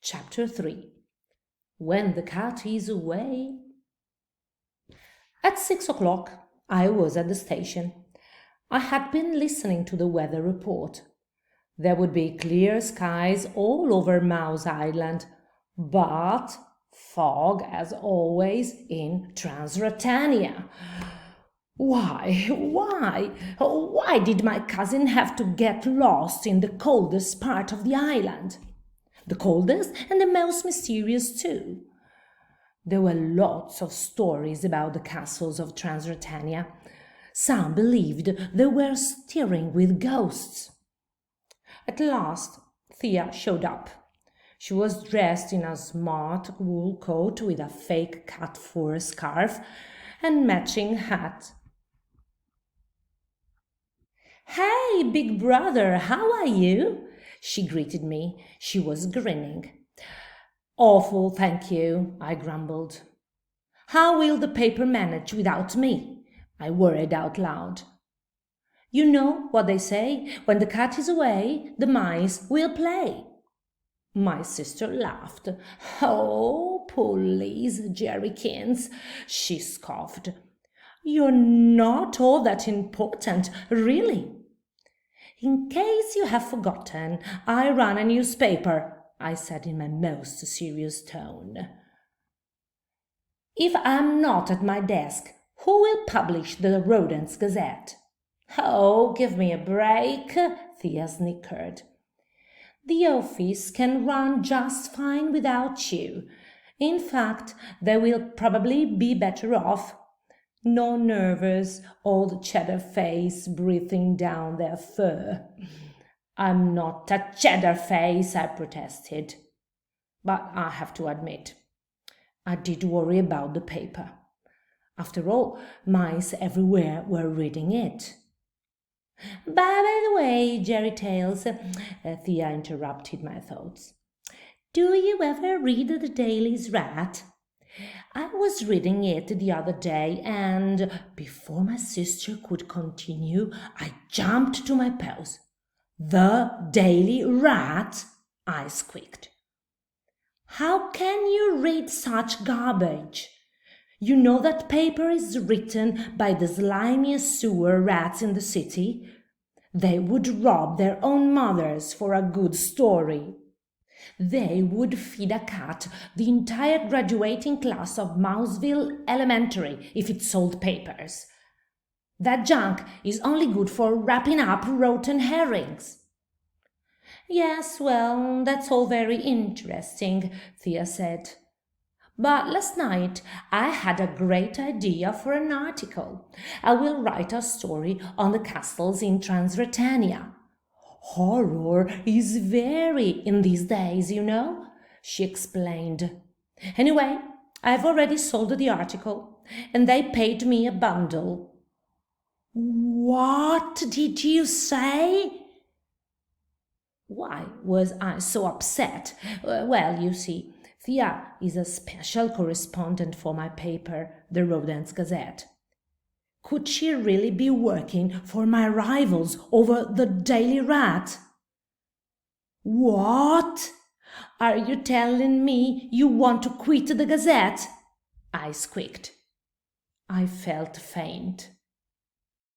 Chapter 3. When the cat is away. At 6 o'clock, I was at the station. I had been listening to the weather report. There would be clear skies all over Mouse Island, but fog as always in Transratania. Why did my cousin have to get lost in the coldest part of the island? The coldest and the most mysterious too. There were lots of stories about the castles of Transratania. Some believed they were stirring with ghosts. At last, Thea showed up. She was dressed in a smart wool coat with a fake cat fur scarf and matching hat. "Hey, big brother, how are you?" she greeted me. She was grinning. "Awful, thank you," I grumbled. "How will the paper manage without me?" I worried out loud. "You know what they say, when the cat is away, the mice will play." My sister laughed. "Oh, police jerrykins," she scoffed. "You're not all that important, really." "In case you have forgotten, I run a newspaper," I said in my most serious tone. "If I'm not at my desk, who will publish the Rodents Gazette?" "Oh, give me a break," Thea snickered. "The office can run just fine without you. In fact, they will probably be better off. No nervous old cheddar face breathing down their fur." "I'm not a cheddar face," I protested. But I have to admit, I did worry about the paper. After all, mice everywhere were reading it. By the way, Jerry Tales," Thea interrupted my thoughts, "do you ever read the Daily's Rat? I was reading it the other day, and before my sister could continue, I jumped to my paws. "The Daily Rat?" I squeaked. "How can you read such garbage? You know that paper is written by the slimiest sewer rats in the city. They would rob their own mothers for a good story. They would feed a cat the entire graduating class of Mouseville Elementary if it sold papers. That junk is only good for wrapping up rotten herrings." "Yes, well, that's all very interesting," Thea said. "But last night I had a great idea for an article. I will write a story on the castles in Transratania. Horror is very in these days, you know," she explained. "Anyway, I've already sold the article, and they paid me a bundle." "What did you say?" Why was I so upset? Well, you see, Thea is a special correspondent for my paper, the Rodents Gazette. Could she really be working for my rivals over the Daily Rat? "What? Are you telling me you want to quit the Gazette?" I squeaked. I felt faint.